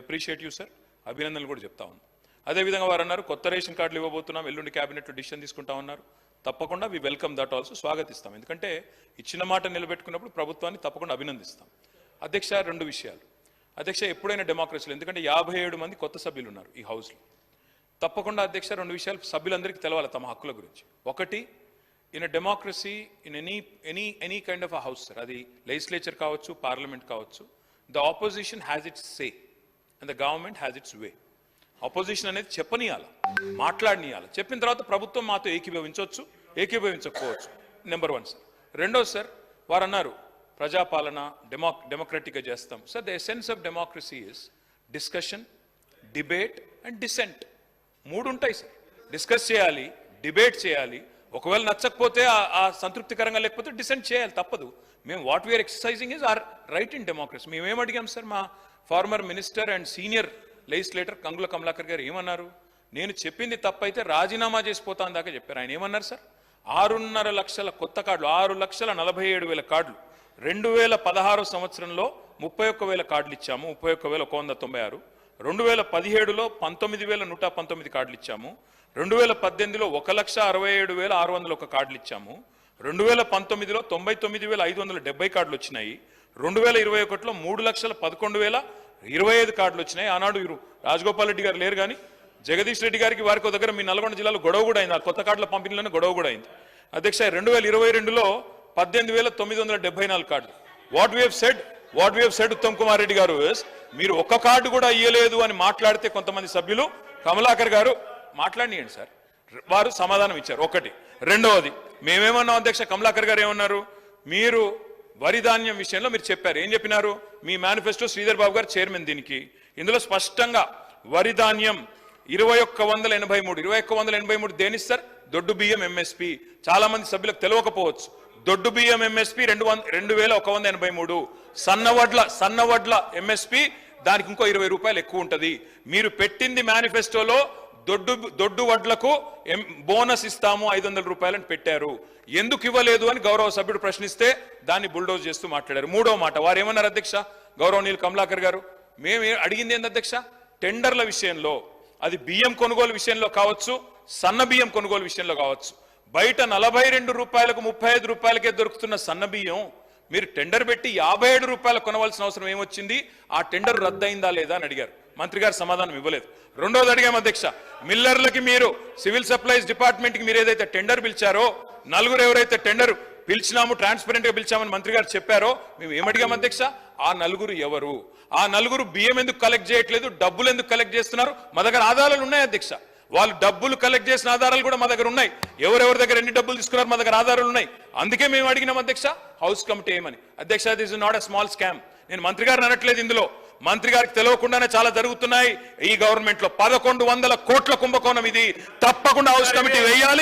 Appreciate you sir, అభినందనలు కూడా చెప్తా ఉన్నాం. అదేవిధంగా వారు అన్నారు కొత్త రేషన్ కార్డులు ఇవ్వబోతున్నాం, ఎల్లుండి క్యాబినెట్లో డిసిషన్ తీసుకుంటా ఉన్నారు. తప్పకుండా వి వెల్కమ్ దట్ ఆల్సో, స్వాగతిస్తాం. ఎందుకంటే ఇచ్చిన మాట నిలబెట్టుకున్నప్పుడు ప్రభుత్వాన్ని తప్పకుండా అభినందిస్తాం. అధ్యక్ష, రెండు విషయాలు. అధ్యక్ష, ఎప్పుడైనా డెమోక్రసీలో, ఎందుకంటే 57 మంది కొత్త సభ్యులు ఉన్నారు ఈ హౌస్లో, తప్పకుండా అధ్యక్ష రెండు విషయాలు సభ్యులందరికీ తెలవాలి తమ హక్కుల గురించి. ఒకటి, in democracy in any kind of a house sir, అది లెజిస్లేచర్ కావచ్చు, పార్లమెంట్ కావచ్చు, the opposition has its say and the government has its way. Opposition అనేది చెప్పనీయాలి, మాట్లాడనీయాలి. చెప్పిన తర్వాత ప్రభుత్వం మాతో ఏకీభవించవచ్చు, ఏకీభవించకపోవచ్చు. Number 1 sir. రెండోది సార్, వారు అన్నారు ప్రజాపాలన డెమోక్రటిక్గా చేస్తాం. Sir, the essence of democracy is discussion, debate and dissent. 3 ఉంటాయి సార్. డిస్కస్ చేయాలి, డిబేట్ చేయాలి, ఒకవేళ నచ్చకపోతే ఆ సంతృప్తికరంగా లేకపోతే డిసెంట్ చేయాలి, తప్పదు. మేము what we are exercising is our right in democracy. మేమేం అడిగాం సార్, మా former minister and senior legislator Gangula Kamalakar గారు ఏమన్నారు, నేను చెప్పింది తప్పైతే రాజీనామా చేసిపోతాను దాకా చెప్పారు. ఆయన ఏమన్నారు సార్, 6.5 లక్షల కొత్త కార్డులు, 6,47,000 కార్డులు 2016 సంవత్సరంలో 31,000 కార్డులు ఇచ్చాము, 31,196. 2017లో 19,119 కార్డులు ఇచ్చాము. 2018లో 1,67,601 కార్డులు ఇచ్చాము. 2019లో 99,570 కార్డులు వచ్చినాయి. 2021లో 3,11,25 కార్డులు వచ్చినాయి. ఆనాడు రాజగోపాల్ రెడ్డి గారు లేరు కానీ జగదీష్ రెడ్డి గారికి వారికి దగ్గర మీ నల్గొండ జిల్లాలో గొడవ కూడా అయింది, ఆ కొత్త కార్డుల పంపిణీలోనే గొడవ కూడా అయింది. అధ్యక్ష, 2022లో 18,974 కార్డులు. What we have said Uttam Kumar Reddy గారు, మీరు ఒక్క కార్డు కూడా ఇయ్యలేదు అని మాట్లాడితే కొంతమంది సభ్యులు, కమలాకర్ గారు మాట్లాడియండి సార్, వారు సమాధానం ఇచ్చారు. ఒకటి. రెండవది, మేమేమన్నాం అధ్యక్ష, కమలాకర్ గారు ఏమన్నారు, మీరు వరి ధాన్యం విషయంలో మీరు చెప్పారు, ఏం చెప్పినారు, మీ మేనిఫెస్టో శ్రీధర్ బాబు గారు చైర్మన్ దీనికి, ఇందులో స్పష్టంగా వరి ధాన్యం 2183 దేనిస్తారు, దొడ్డు బియ్యం ఎంఎస్పి. చాలా మంది సభ్యులకు తెలియకపోవచ్చు, దొడ్డు బియ్యం ఎంఎస్పి 2,183, సన్నవడ్ల ఎంఎస్పి దానికి ఇంకో 20 రూపాయలు ఎక్కువ ఉంటది. మీరు పెట్టింది మేనిఫెస్టోలో దొడ్డు వడ్లకు బోనస్ ఇస్తాము 500 రూపాయలని పెట్టారు, ఎందుకు ఇవ్వలేదు అని గౌరవ సభ్యుడు ప్రశ్నిస్తే దాన్ని బుల్డోజ్ చేస్తూ మాట్లాడారు. మూడో మాట వారు ఏమన్నారు అధ్యక్ష, గౌరవనీయులు కమలాకర్ గారు, మేము అడిగింది ఏంది అధ్యక్ష, టెండర్ల విషయంలో, అది బియ్యం కొనుగోలు విషయంలో కావచ్చు, సన్న బియ్యం కొనుగోలు విషయంలో కావచ్చు, బయట 42 రూపాయలకు 35 రూపాయలకే దొరుకుతున్న సన్న బియ్యం మీరు టెండర్ పెట్టి 57 రూపాయలు కొనవలసిన అవసరం ఏమొచ్చింది, ఆ టెండర్ రద్దయిందా లేదా అని అడిగారు. మంత్రి గారు సమాధానం ఇవ్వలేదు. రెండోది అడిగాం అధ్యక్ష, మిల్లర్లకి మీరు సివిల్ సప్లైస్ డిపార్ట్మెంట్ కి మీరు ఏదైతే టెండర్ పిలిచారో, నలుగురు ఎవరైతే టెండర్ పిలిచినాము ట్రాన్స్పరెంట్ గా పిలిచామని మంత్రి గారు చెప్పారో, మేము ఏమడిగాం అధ్యక్ష, ఆ నలుగురు ఎవరు, ఆ నలుగురు బియ్యం ఎందుకు కలెక్ట్ చేయట్లేదు, డబ్బులు ఎందుకు కలెక్ట్ చేస్తున్నారు, మా దగ్గర ఆధారాలు ఉన్నాయి అధ్యక్ష, వాళ్ళు డబ్బులు కలెక్ట్ చేసిన ఆధారాలు కూడా మా దగ్గర ఉన్నాయి, ఎవరెవరి దగ్గర ఎన్ని డబ్బులు తీసుకున్నారు మా దగ్గర ఆధారాలు ఉన్నాయి. అందుకే మేము అడిగినాం అధ్యక్ష హౌస్ కమిటీ ఏమని. అధ్యక్ష, this is not a small scam. నేను మంత్రి గారిని అనట్లేదు, ఇందులో మంత్రి గారికి తెలియకుండానే చాలా జరుగుతున్నాయి ఈ గవర్నమెంట్ లో. 1,100 కోట్ల కుంభకోణం ఇది. తప్పకుండా హౌస్ కమిటీ వేయాలి.